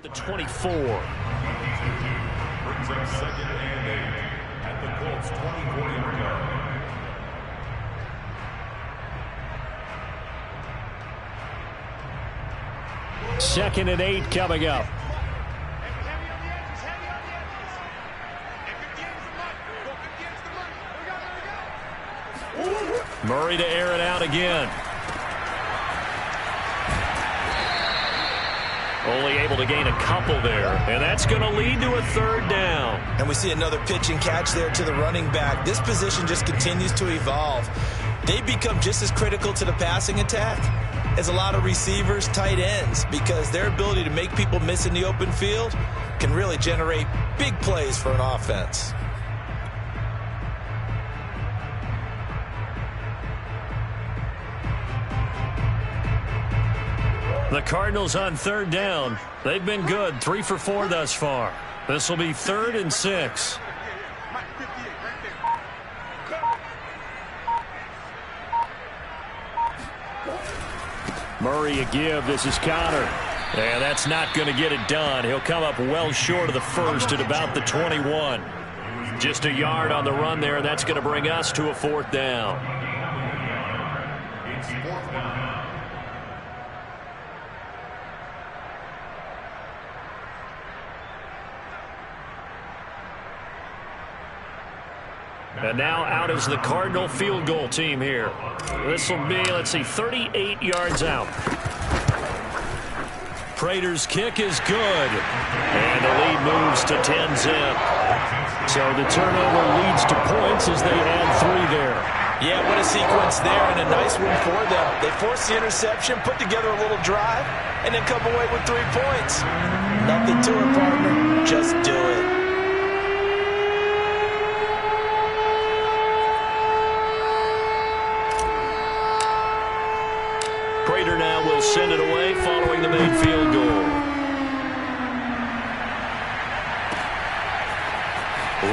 the 24. Brings up second and 8 at the Colts 24-yard line. Second and 8 coming up. Murray to air it out again. Only able to gain a couple there, and that's going to lead to a third down. And we see another pitch and catch there to the running back. This position just continues to evolve. They become just as critical to the passing attack as a lot of receivers, tight ends, because their ability to make people miss in the open field can really generate big plays for an offense. The Cardinals on third down. They've been good, 3 for 4 thus far. This will be 3rd and 6. Murray a give. This is Connor. And that's not going to get it done. He'll come up well short of the first at about the 21. Just a yard on the run there. That's going to bring us to a 4th down. It's 4th down. And now out is the Cardinal field goal team here. This will be, let's see, 38 yards out. Prater's kick is good. And the lead moves to 10-zip. So the turnover leads to points as they add 3 there. Yeah, what a sequence there, and a nice one for them. They force the interception, put together a little drive, and then come away with 3 points. Nothing to it, partner. Just do it. Prater now will send it away following the made field goal.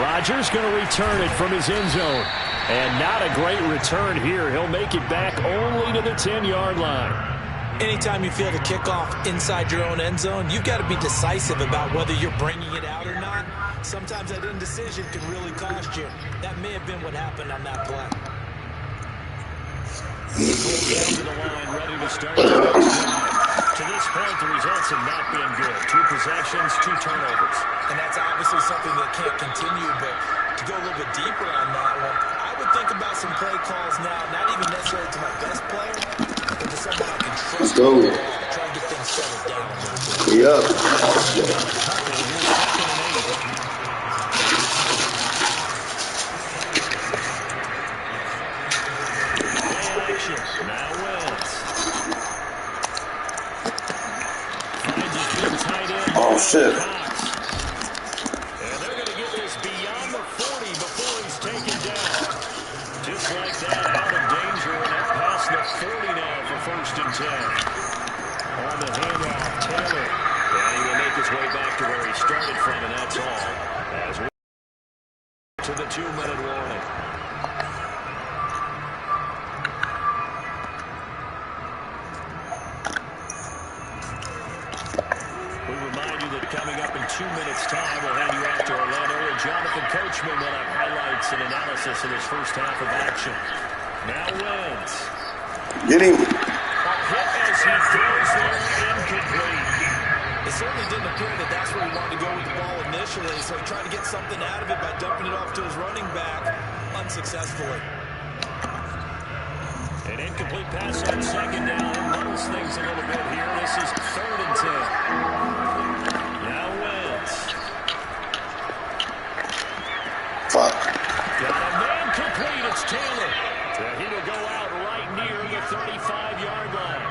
Rodgers going to return it from his end zone. And not a great return here. He'll make it back only to the 10-yard line. Anytime you feel the kickoff inside your own end zone, you've got to be decisive about whether you're bringing it out or not. Sometimes that indecision can really cost you. That may have been what happened on that play. Down to the line, ready to start the next drive. To this point, the results have not been good. 2 possessions, 2 turnovers. And that's obviously something that can't continue, but to go a little bit deeper on that one, I would think about some play calls now, not even necessarily to my best player, but to someone I can trust. Let's go. Try and get things settled down. Yeah. Now Wentz. Finds his big tight end. Oh, shit. And they're going to get this beyond the 40 before he's taken down. Just like that, out of danger, and up past the 40 now for 1st and 10. On the handoff, Taylor. And he will make his way back to where he started from, and that's all. As we to the 2-minute warning. Coming up in 2 minutes' time, we'll hand you off to Orlando and Jonathan Coachman will have highlights and analysis of his first half of action. Now Wentz. Get him. A hit as he throws there, incomplete. It certainly didn't appear that that's where he wanted to go with the ball initially, so he tried to get something out of it by dumping it off to his running back unsuccessfully. An incomplete pass on 2nd down. It muddles things a little bit here. This is 3rd and 10. Fuck. Got a man complete. It's Taylor. He will go out right near the 35-yard line.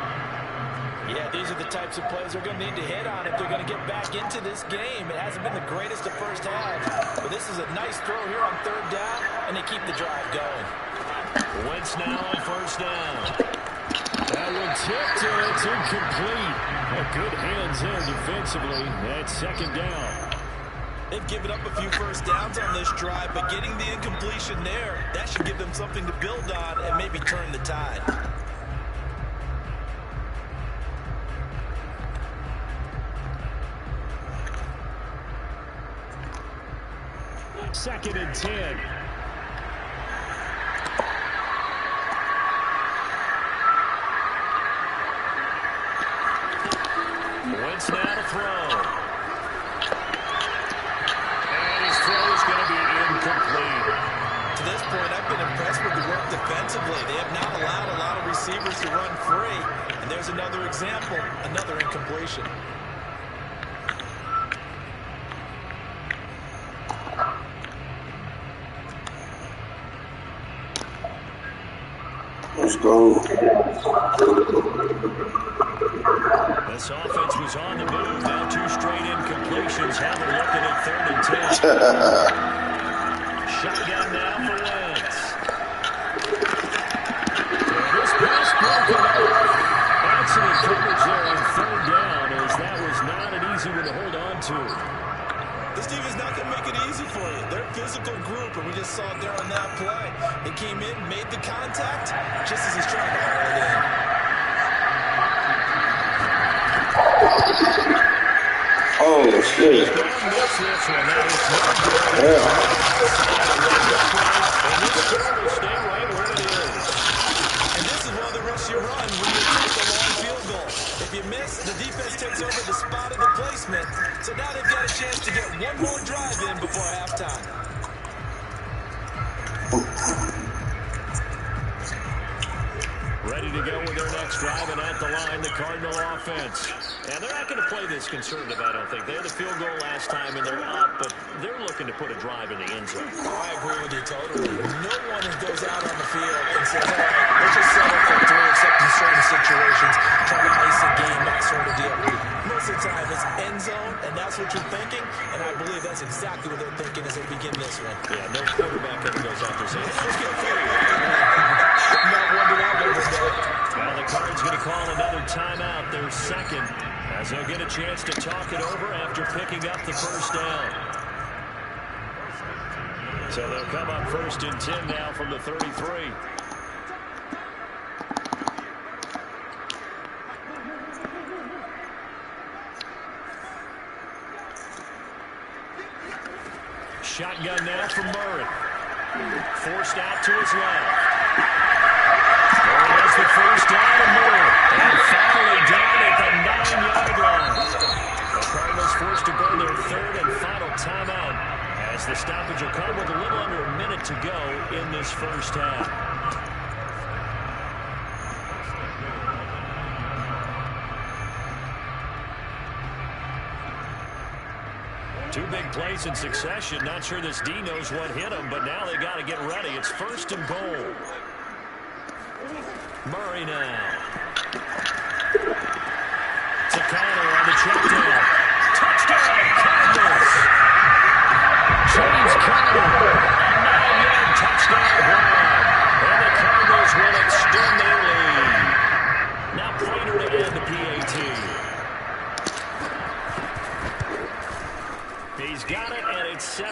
Yeah, these are the types of plays they're going to need to hit on if they're going to get back into this game. It hasn't been the greatest of first halves, but this is a nice throw here on 3rd down, and they keep the drive going. Wentz now on 1st down. That one tipped, and it's incomplete. Good hands in defensively. That's 2nd down. They've given up a few first downs on this drive, but getting the incompletion there, that should give them something to build on and maybe turn the tide. 2nd and 10. Wentz now to throw. And his throw is going to be incomplete. To this point, I've been impressed with the work defensively. They have not allowed a lot of receivers to run free. And there's another example, another incompletion. Let's go. This offense was on the move. Now 2 straight incompletions. Have them looking at 3rd and 10. Shotgun now for Wentz. This pass broken up. Excellent coverage there on 3rd down, as that was not an easy one to hold on to. This team is not going to make it easy for you. They're a physical group, and we just saw it there on that play. He came in, made the contact, just as he's trying to haul it in. Oh, shit. Yeah. And this is one of the risks you run when you take a long field goal. If you miss, the defense takes over the spot of the placement. So now they've got a chance to get one more drive in before halftime. Ready to go with their next drive, and at the line, the Cardinal offense. And they're not going to play this conservative, I don't think. They had a field goal last time, and they're up, but they're looking to put a drive in the end zone. I agree with you totally. No one goes out on the field and says, all right, let's just settle for 3 except in certain situations, trying to ice a game, that sort of deal. Most of the time, it's end zone, and that's what you're thinking, and I believe that's exactly what they're thinking as they begin this one. Yeah, no quarterback ever goes out there saying, let's get free. Not one that I would have done. Well, the Cards going to call another timeout, their 2nd, as they'll get a chance to talk it over after picking up the 1st down. So they'll come up 1st and 10 now from the 33. Shotgun now from Murray. Forced out to his left. Murray has the 1st down and more. And finally down at the 9-yard line. The Cardinals forced to burn their 3rd and final timeout, as the stoppage will come with a little under a minute to go in this 1st half. Two big plays in succession. Not sure this D knows what hit him, but now they got to get ready. It's 1st and goal. Murray now. To Connor on the check down. Touchdown, Cardinals. James Conner, a 9-yard touchdown run. And the Cardinals will extend their lead. Now Prater to end the PAT. He's got it, and it's 17-0.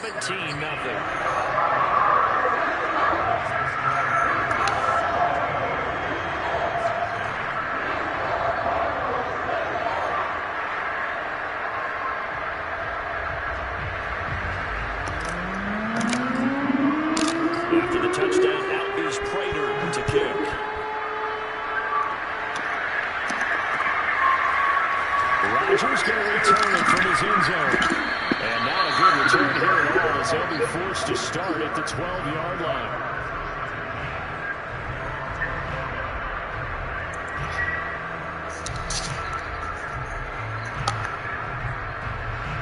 After the touchdown, out is Prater to kick. Rodgers going to return it from his end zone. And not a good return here at all, as they'll be forced to start at the 12-yard line.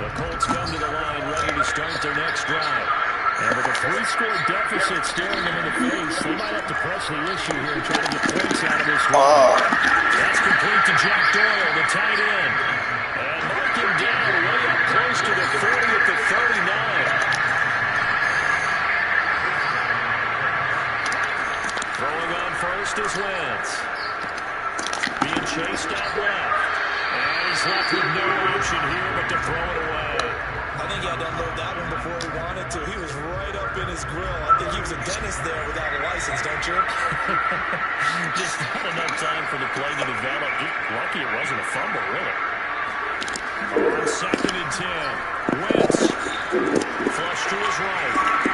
The Colts come to the line, ready to start their next drive. And with a 3-score deficit staring them in the face, they might have to press the issue here and try to get points out of this one. That's complete to Jack Doyle, the tight end. And mark him down way up close to the 40 at the 39. Throwing on first is Wentz. Being chased out left. And he's left with no option here but to throw it away. I think he had to unload that one before he wanted to. He was right up in his grill. I think he was a dentist there without a license, don't you? Just not enough time for the play to develop. Lucky it wasn't a fumble, really. On 2nd and 10, Wentz flush to his right.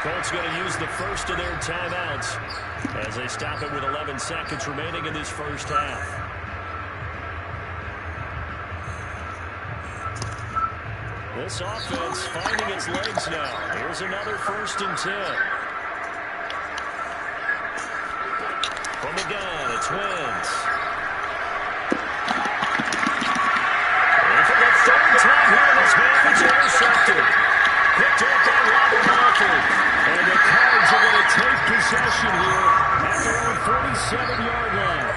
Colts going to use the first of their timeouts as they stop it with 11 seconds remaining in this first half. This offense finding its legs now. Here's another 1st and 10. From the gun, it's Wentz. And for the 3rd time here in this half, it's intercepted. Picked up by Robert Walker. And the Cards are going to take possession here at their own 47-yard line.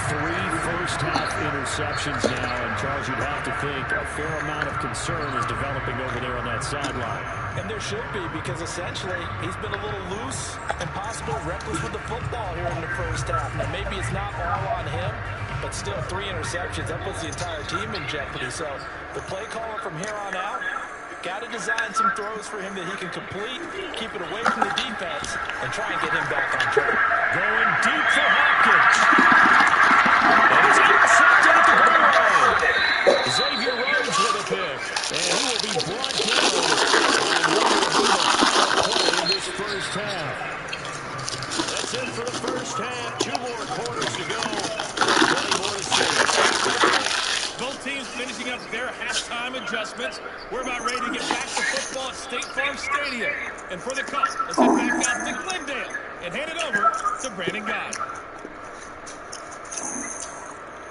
3 first-half interceptions now. And, Charles, you'd have to think a fair amount of concern is developing over there on that sideline. And there should be, because essentially he's been a little loose and possibly reckless with the football here in the first half. Now, maybe it's not all on him, but still 3 interceptions. That puts the entire team in jeopardy. So the play caller from here on out, got to design some throws for him that he can complete, keep it away from the defense, and try and get him back on track. Going deep for Hopkins. And it's intercepted at the goal line. Xavier Rhodes with a pick. And he will be brought down on what will be the play in this first half. That's it for the first half. 2 more quarters to go. 20 more to see. Both teams finishing up their halftime adjustments. We're about ready to get back to football at State Farm Stadium. And for the Colts, let's head back out to Glendale and hand it over to Brandon Guy.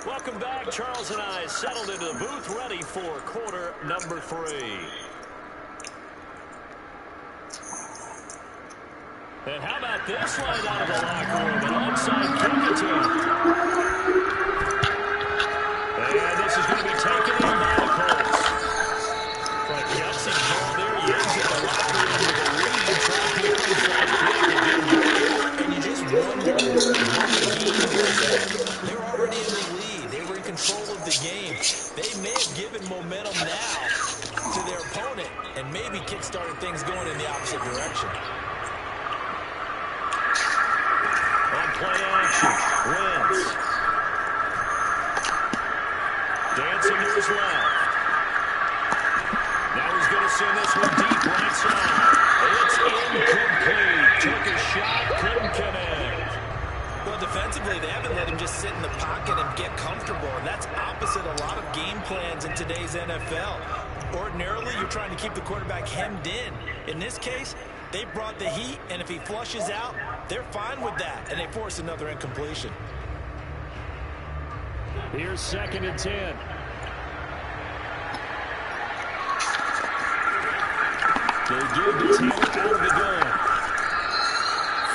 Welcome back. Charles and I settled into the booth, ready for quarter number 3. And how about this line out of the locker room? An onside kick attempt. And this is going to be taken in by the Colts. But Kelsey call there. He ends in the locker room with a lead. Trying to get onside kick. And you just wonder how the game was that. They're already in the lead. They were in control of the game. They may have given momentum now to their opponent and maybe kick-started things going in the opposite direction. On play action, Wentz. Dancing to his left. Now he's going to send this one deep right side. It's incomplete. Took a shot, couldn't connect. Well, defensively, they haven't let him just sit in the pocket and get comfortable, and that's opposite a lot of game plans in today's NFL. Ordinarily, you're trying to keep the quarterback hemmed in. In this case, they brought the heat, and if he flushes out, they're fine with that, and they force another incompletion. Here's 2nd and 10. They give the team out of the gun.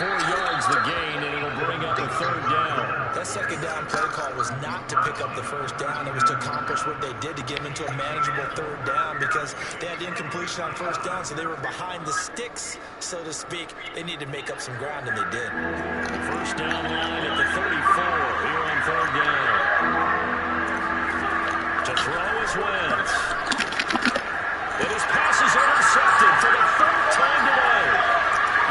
4 yards the gain, and it'll bring up a 3rd down. That 2nd down play call was not to pick up the 1st down. It was to accomplish what they did to get them into a manageable 3rd down because they had the incompletion on 1st down, so they were behind the sticks, so to speak. They needed to make up some ground, and they did. 1st down line at the 34 here on 3rd down. To throw is Wentz. And his pass is intercepted for the 3rd time today.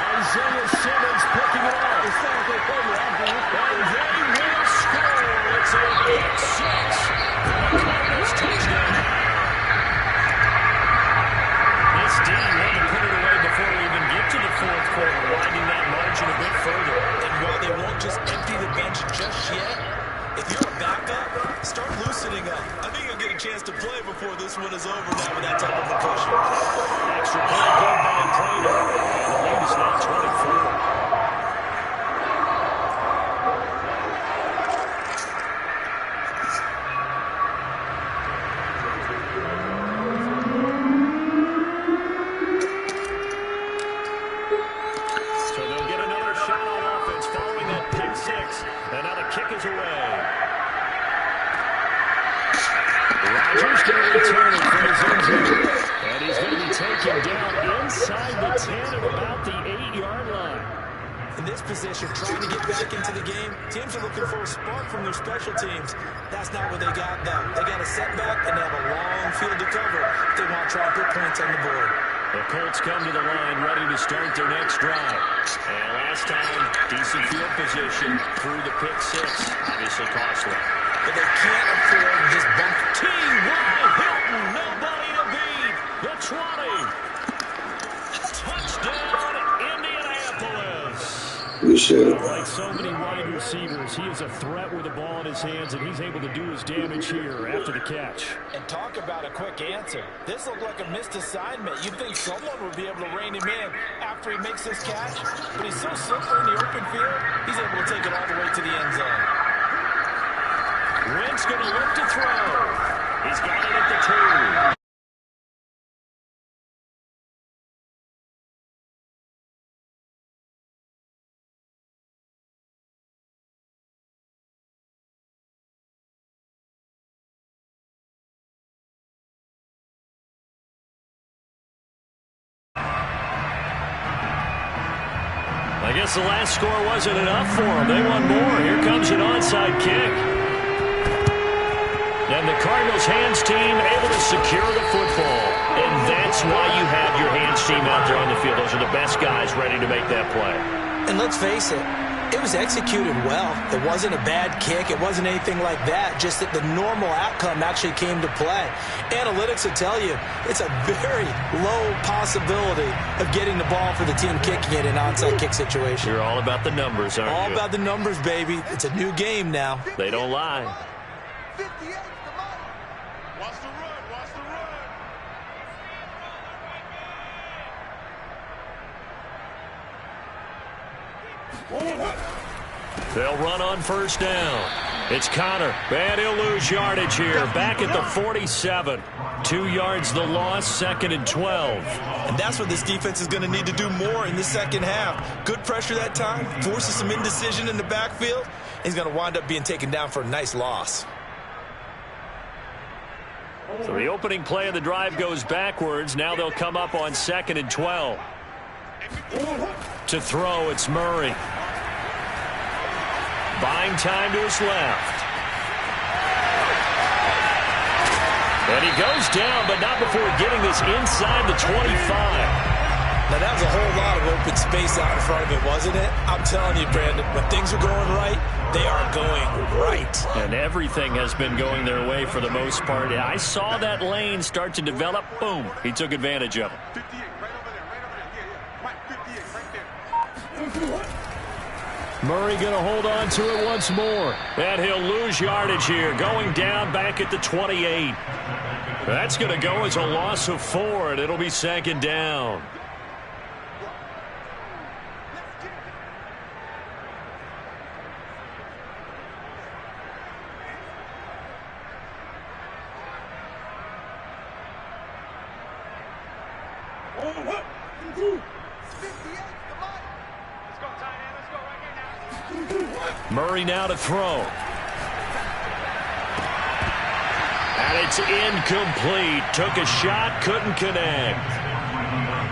Isaiah Simmons picking it up. And they will score. It's a big 6 for the Cardinals touchdown. This D had to put it away before we even get to the 4th quarter, widening that margin a bit further. And while they won't just empty the bench just yet, if you're a backup, start loosening up. I think you'll get a chance to play before this one is over now with that type of a push. Extra point good by Prater. The lead is now 24. So they'll get another shot on offense following that pick 6. And now the kick is away. Rodgers going to return it from his injury. And he's going to be taken down inside the 10 at about the 8-yard line. In this position, trying to get back into the game, teams are looking for a spark from their special teams. That's not what they got, though. They got a setback, and they have a long field to cover if they want to try and put points on the board. The Colts come to the line ready to start their next drive. And last time, decent field position through the pick 6. Obviously costly. But they can't afford to just bump. T.Y. Hilton, nobody to beat. The 20. Touchdown, Good shit. Like so many wide receivers, he is a threat with the ball in his hands, and he's able to do his damage here after the catch. And talk about a quick answer. This looked like a missed assignment. You'd think someone would be able to rein him in after he makes this catch, but he's so slippery in the open field, he's able to take it all the way to the end zone. Wentz going to look to throw. He's got it at the 2. I guess the last score wasn't enough for them. They want more. Here comes an onside kick. And the Cardinals hands team able to secure the football. And that's why you have your hands team out there on the field. Those are the best guys ready to make that play. And let's face it, it was executed well. It wasn't a bad kick. It wasn't anything like that. Just that the normal outcome actually came to play. Analytics will tell you it's a very low possibility of getting the ball for the team kicking it in an onside kick situation. You're all about the numbers, aren't you? All about the numbers, baby. It's a new game now. They don't lie. 58 the money. Watch the run. Watch the run. They'll run on first down. It's Connor, and he'll lose yardage here. Back at the 47. 2 yards the loss, 2nd and 12. And that's what this defense is going to need to do more in the second half. Good pressure that time, forces some indecision in the backfield. He's going to wind up being taken down for a nice loss. So the opening play of the drive goes backwards. Now they'll come up on 2nd and 12. To throw, it's Murray. Buying time to his left. And he goes down, but not before getting this inside the 25. Now, that was a whole lot of open space out in front of it, wasn't it? I'm telling you, Brandon, when things are going right, they are going right. And everything has been going their way for the most part. I saw that lane start to develop. Boom. He took advantage of it. 58 right over there. Right over there. Yeah. Mike, 58 right there. Murray going to hold on to it once more. And he'll lose yardage here. Going down back at the 28. That's going to go as a loss of 4, and it'll be 2nd down. Murray now to throw. And it's incomplete. Took a shot, couldn't connect.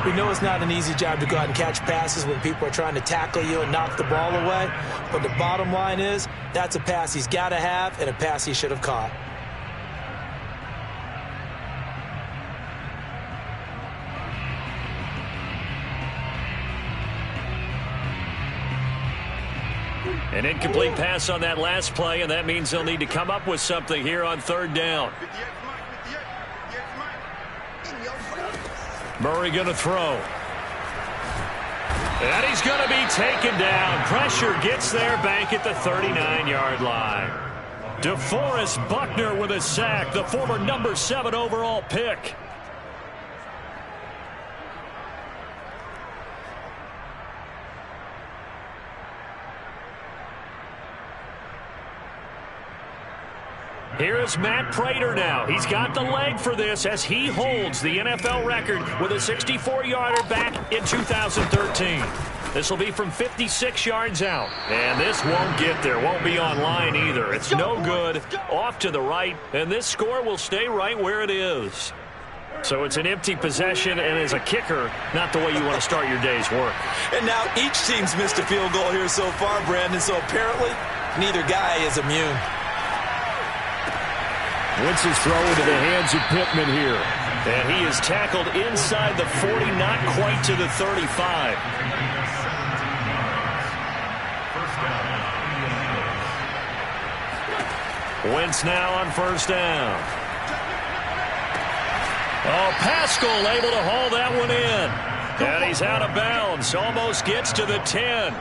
We know it's not an easy job to go out and catch passes when people are trying to tackle you and knock the ball away. But the bottom line is, that's a pass he's got to have and a pass he should have caught. An incomplete pass on that last play, and that means they'll need to come up with something here on 3rd down. Murray going to throw. And he's going to be taken down. Pressure gets there back at the 39-yard line. DeForest Buckner with a sack, the former number 7 overall pick. Here is Matt Prater now. He's got the leg for this as he holds the NFL record with a 64-yarder back in 2013. This will be from 56 yards out. And this won't get there. Won't be online either. It's no good. Off to the right. And this score will stay right where it is. So it's an empty possession, and as a kicker, not the way you want to start your day's work. And now each team's missed a field goal here so far, Brandon. So apparently, neither guy is immune. Wentz's throw into the hands of Pittman here. And he is tackled inside the 40, not quite to the 35. Wentz now on first down. Oh, Pascal able to haul that one in. And he's out of bounds. Almost gets to the 10.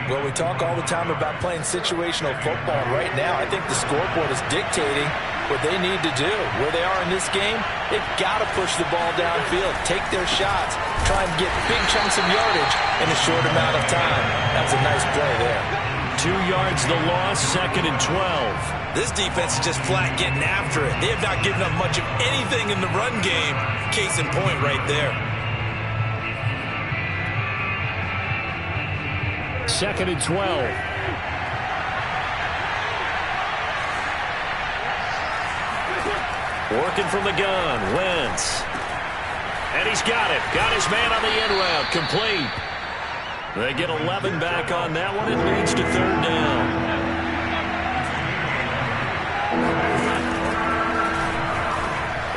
Well, we talk all the time about playing situational football. Right now, I think the scoreboard is dictating what they need to do. Where they are in this game, they've got to push the ball downfield, take their shots, try and get big chunks of yardage in a short amount of time. That's a nice play there. 2 yards the loss, 2nd and 12. This defense is just flat getting after it. They have not given up much of anything in the run game. Case in point right there. 2nd and 12. Working from the gun, Wentz. And he's got it. Got his man on the end route. Complete. They get 11 back on that one. It leads to 3rd down.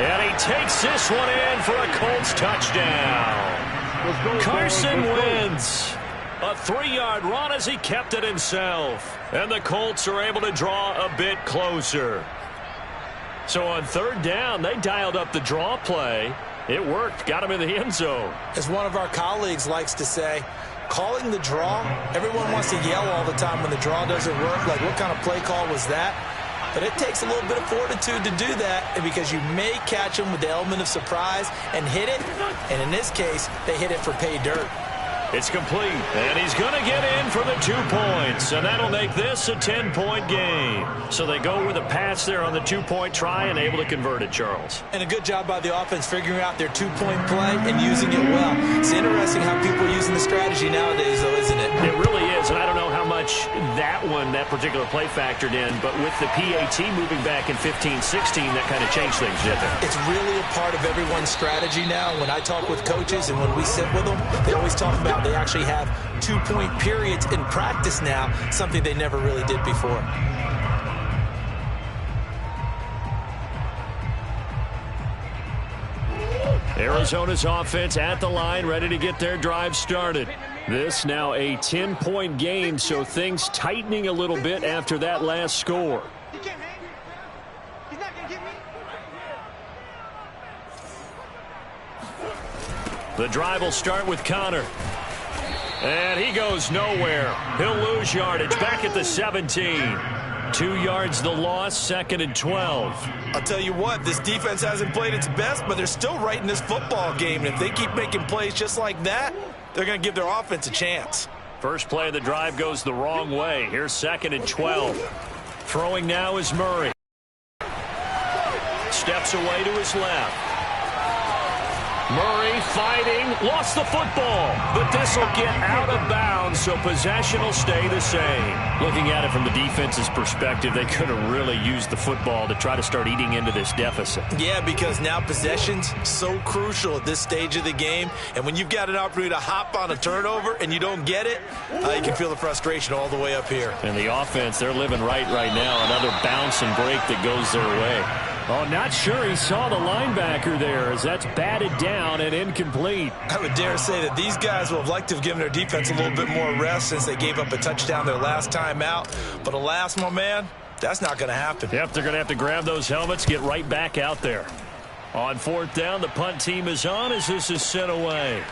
And he takes this one in for a Colts touchdown. Carson Wentz. A 3-yard run as he kept it himself. And the Colts are able to draw a bit closer. So on 3rd down, they dialed up the draw play. It worked. Got him in the end zone. As one of our colleagues likes to say, calling the draw, everyone wants to yell all the time when the draw doesn't work. Like, what kind of play call was that? But it takes a little bit of fortitude to do that because you may catch them with the element of surprise and hit it. And in this case, they hit it for pay dirt. It's complete, and he's going to get in for the 2 points, and that'll make this a 10-point game. So they go with a pass there on the 2-point try and able to convert it, Charles. And a good job by the offense figuring out their 2-point play and using it well. It's interesting how people are using the strategy nowadays, though, isn't it? It really is, and I don't know how much that particular play factored in, but with the PAT moving back in 15-16, that kind of changed things, didn't it? It's really a part of everyone's strategy now. When I talk with coaches and when we sit with them, they always talk about they actually have 2-point periods in practice now, something they never really did before. Arizona's offense at the line, ready to get their drive started. This now a 10-point game, so things tightening a little bit after that last score. He can't hang. He's not going to get me. The drive will start with Connor. And he goes nowhere. He'll lose yardage back at the 17. 2 yards the loss, 2nd and 12. I'll tell you what, this defense hasn't played its best, but they're still right in this football game. And if they keep making plays just like that, they're going to give their offense a chance. First play of the drive goes the wrong way. Here's 2nd and 12. Throwing now is Murray. Steps away to his left. Murray fighting, lost the football, but this will get out of bounds, so possession will stay the same. Looking at it from the defense's perspective, they could have really used the football to try to start eating into this deficit. Yeah, because now possession's so crucial at this stage of the game, and when you've got an opportunity to hop on a turnover and you don't get it, you can feel the frustration all the way up here. And the offense, they're living right now. Another bounce and break that goes their way. Oh, not sure he saw the linebacker there as that's batted down and incomplete. I would dare say that these guys would have liked to have given their defense a little bit more rest since they gave up a touchdown their last time out. But alas, my man, that's not going to happen. Yep, they're going to have to grab those helmets, get right back out there. On 4th down, the punt team is on as this is sent away.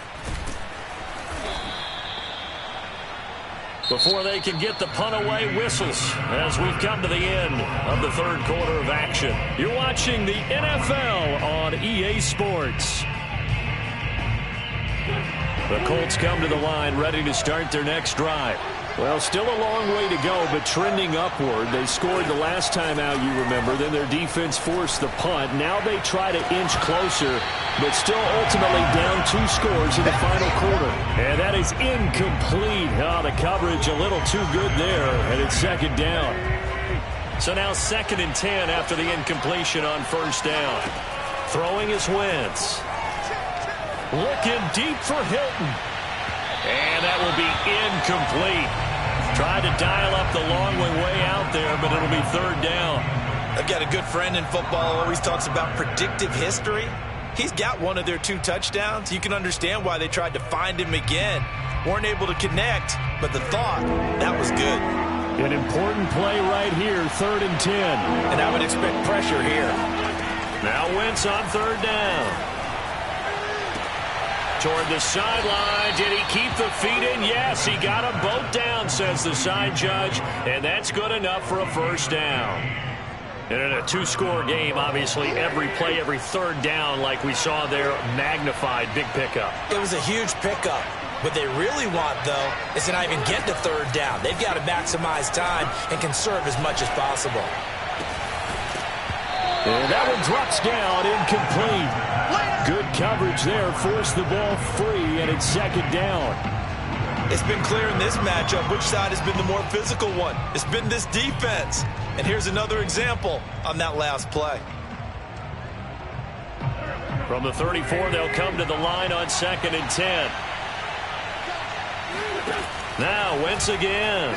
Before they can get the punt away, whistles as we've come to the end of the 3rd quarter of action. You're watching the NFL on EA Sports. The Colts come to the line ready to start their next drive. Well, still a long way to go, but trending upward. They scored the last time out, you remember. Then their defense forced the punt. Now they try to inch closer, but still ultimately down 2 scores in the final quarter. And that is incomplete. Oh, the coverage a little too good there, and it's 2nd down. So now 2nd and 10 after the incompletion on 1st down. Throwing is Wentz. Looking deep for Hilton. And that will be incomplete. Tried to dial up the long way out there, but it'll be 3rd down. I've got a good friend in football who always talks about predictive history. He's got one of their 2 touchdowns. You can understand why they tried to find him again. Weren't able to connect, but the thought, that was good. An important play right here, 3rd and 10. And I would expect pressure here. Now Wentz on 3rd down. toward the sideline. Did he keep the feet in? Yes, he got them both down, says the side judge, and that's good enough for a first down. And in a two-score game, obviously, every play, every third down, like we saw there, magnified, big pickup. It was a huge pickup. What they really want, though, is to not even get to third down. They've got to maximize time and conserve as much as possible. And that one drops down, incomplete. Good coverage there, forced the ball free, and it's second down. It's been clear in this matchup which side has been the more physical one. It's been this defense. And here's another example on that last play. From the 34, they'll come to the line on 2nd and 10. Now, Wentz again.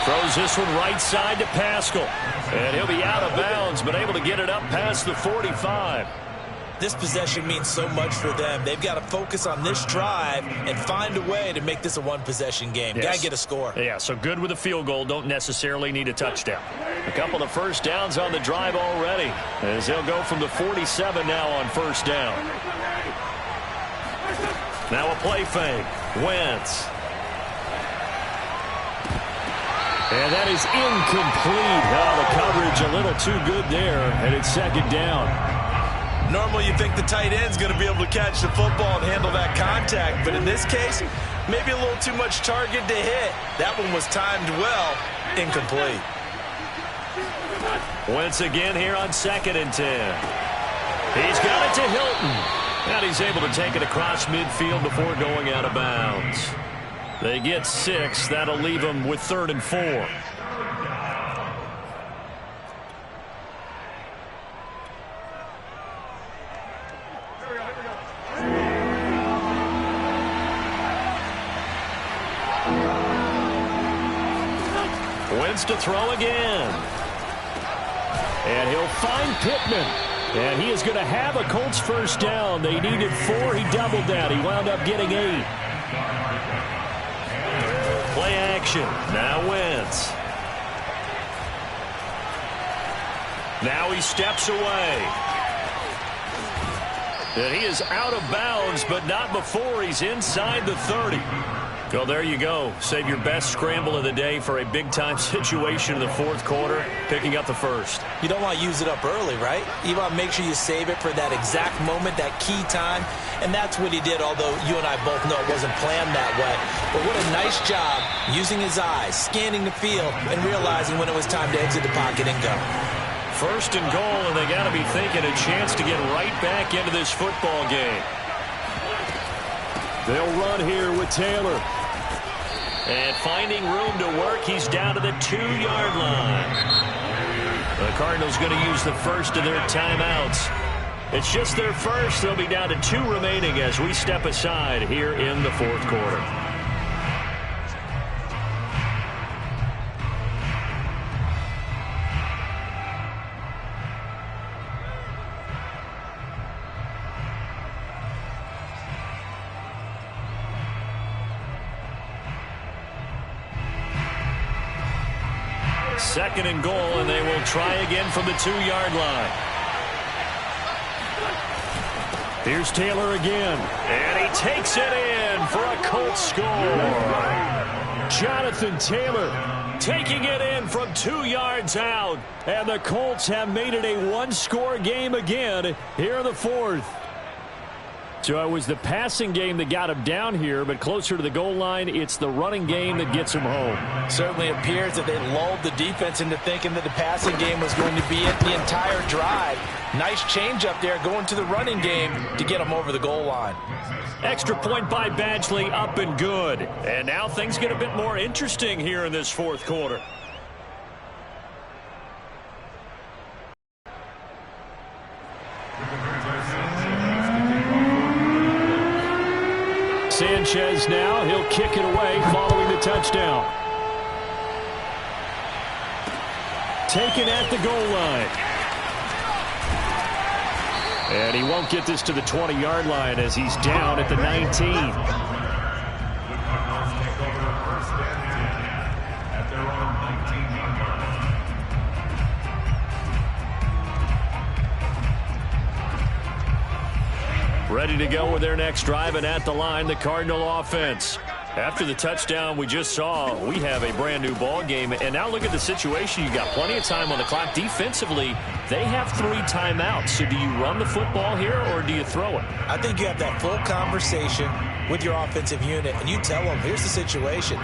Throws this one right side to Pascal. And he'll be out of bounds, but able to get it up past the 45. This possession means so much for them. They've got to focus on this drive and find a way to make this a one-possession game. Yes. Got to get a score. Yeah, so good with a field goal. Don't necessarily need a touchdown. A couple of first downs on the drive already, as they'll go from the 47 now on first down. Now a play fake. Wentz. And that is incomplete. Oh, the coverage a little too good there, and it's second down. Normally you think the tight end's going to be able to catch the football and handle that contact, but in this case, maybe a little too much target to hit. That one was timed well, incomplete. Once again here on 2nd and 10. He's got it to Hilton. And he's able to take it across midfield before going out of bounds. They get 6. That'll leave them with 3rd and 4. Wentz to throw again. And he'll find Pittman. And he is going to have a Colts first down. They needed 4. He doubled that. He wound up getting 8. Play action. Now Wentz. Now he steps away. And he is out of bounds, but not before he's inside the 30. Well, there you go. Save your best scramble of the day for a big-time situation in the fourth quarter, picking up the first. You don't want to use it up early, right? You want to make sure you save it for that exact moment, that key time. And that's what he did, although you and I both know it wasn't planned that way. But what a nice job using his eyes, scanning the field, and realizing when it was time to exit the pocket and go. First and goal, and they got to be thinking a chance to get right back into this football game. They'll run here with Taylor. And finding room to work, he's down to the 2-yard line. The Cardinals going to use the first of their timeouts. It's just their first. They'll be down to 2 remaining as we step aside here in the fourth quarter. Second and goal, and they will try again from the 2-yard line. Here's Taylor again, and he takes it in for a Colts score. Jonathan Taylor taking it in from 2 yards out, and the Colts have made it a 1-score game again here in the fourth. So it was the passing game that got him down here, but closer to the goal line, it's the running game that gets him home. Certainly appears that they lulled the defense into thinking that the passing game was going to be it the entire drive. Nice change up there going to the running game to get him over the goal line. Extra point by Badgley, up and good. And now things get a bit more interesting here in this fourth quarter. Sanchez now, he'll kick it away following the touchdown. Taken at the goal line. And he won't get this to the 20-yard line as he's down at the 19. Ready to go with their next drive, and at the line, the Cardinal offense. After the touchdown we just saw, we have a brand new ball game. And now look at the situation. You got plenty of time on the clock. Defensively, they have 3 timeouts. So do you run the football here or do you throw it? I think you have that full conversation with your offensive unit, and you tell them, here's the situation.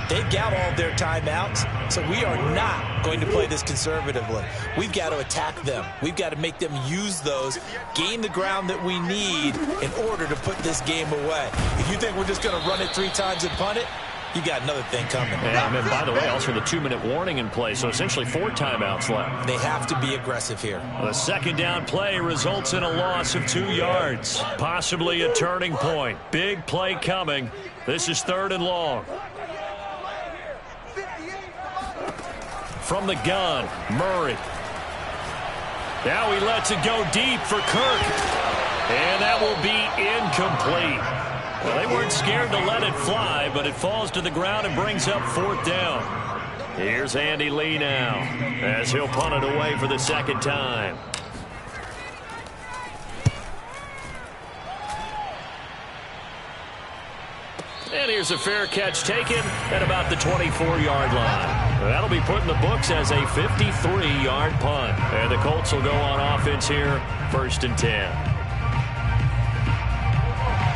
They've got all their timeouts, so we are not going to play this conservatively. We've got to attack them. We've got to make them use those, gain the ground that we need in order to put this game away. If you think we're just going to run it 3 times and punt it, you got another thing coming. And then, by the way, also the 2-minute warning in play, so essentially 4 timeouts left. They have to be aggressive here. The second down play results in a loss of 2 yards. Possibly a turning point. Big play coming. This is 3rd and long. From the gun, Murray. Now he lets it go deep for Kirk. And that will be incomplete. Well, they weren't scared to let it fly, but it falls to the ground and brings up 4th down. Here's Andy Lee now, as he'll punt it away for the second time. And here's a fair catch taken at about the 24-yard line. That'll be put in the books as a 53-yard punt. And the Colts will go on offense here, 1st and 10.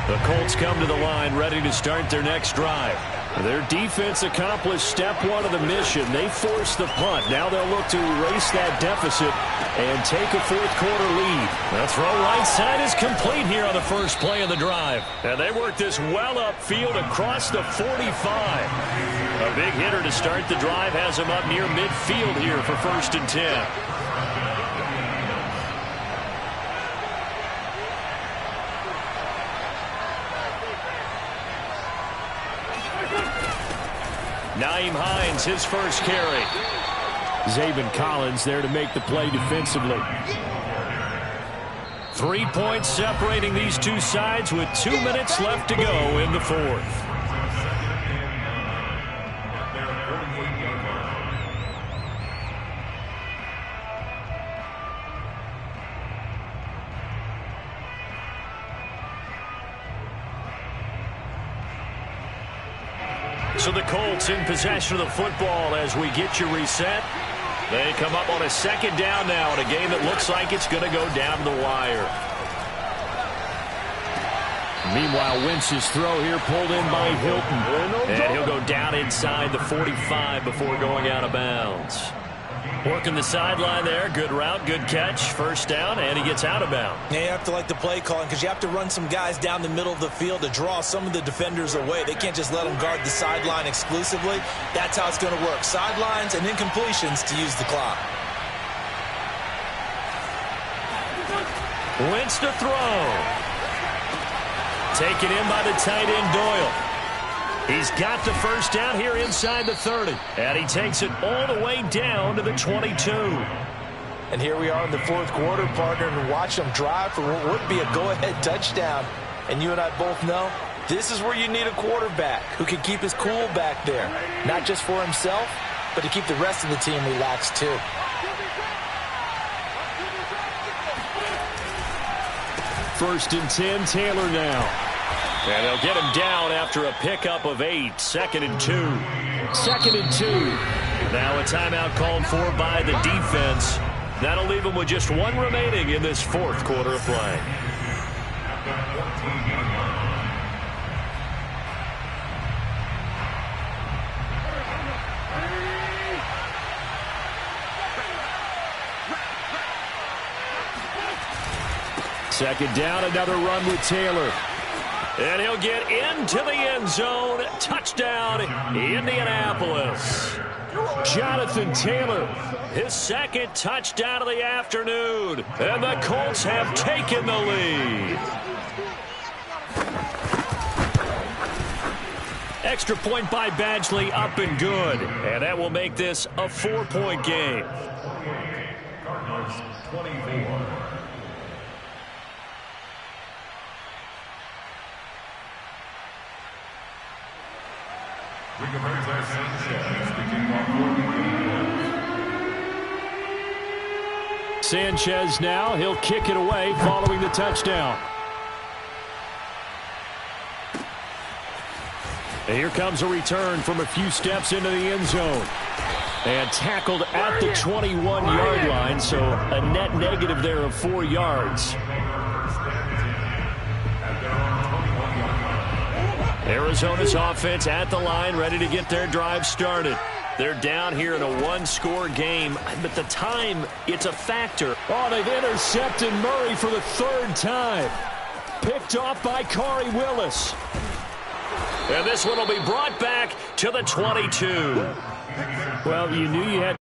The Colts come to the line ready to start their next drive. Their defense accomplished step 1 of the mission. They forced the punt. Now they'll look to erase that deficit and take a 4th quarter lead. The throw right side is complete here on the first play of the drive. And they work this well upfield across the 45. A big hitter to start the drive has him up near midfield here for 1st and 10. Naeem Hines, his first carry. Zaven Collins there to make the play defensively. 3 points separating these two sides with 2 minutes left to go in the 4th. So the Colts in possession of the football as we get you reset. They come up on a 2nd down now in a game that looks like it's going to go down the wire. Meanwhile, Wentz's throw here pulled in by Hilton. And he'll go down inside the 45 before going out of bounds. Working the sideline there. Good route, good catch. 1st down, and he gets out of bounds. Yeah, you have to like the play calling because you have to run some guys down the middle of the field to draw some of the defenders away. They can't just let them guard the sideline exclusively. That's how it's going to work. Sidelines and incompletions to use the clock. Wentz to throw. Taken in by the tight end Doyle. He's got the 1st down here inside the 30. And he takes it all the way down to the 22. And here we are in the 4th quarter, partner, and watch them drive for what would be a go-ahead touchdown. And you and I both know this is where you need a quarterback who can keep his cool back there. Not just for himself, but to keep the rest of the team relaxed too. First and 10, Taylor now. And they'll get him down after a pickup of 8. 2nd and 2. 2nd and 2. Now a timeout called for by the defense. That'll leave him with just 1 remaining in this 4th quarter of play. Second down, another run with Taylor. And he'll get into the end zone. Touchdown, Indianapolis. Jonathan Taylor, his 2nd touchdown of the afternoon. And the Colts have taken the lead. Extra point by Badgley, up and good. And that will make this a 4-point game. Cardinals 24. Sanchez now, he'll kick it away following the touchdown. And here comes a return from a few steps into the end zone. And tackled at the 21-yard line, so a net negative there of 4 yards. Arizona's offense at the line, ready to get their drive started. They're down here in a one-score game, but the time, it's a factor. Oh, they've intercepted Murray for the 3rd time. Picked off by Corey Willis. And this one will be brought back to the 22. Well, you knew you had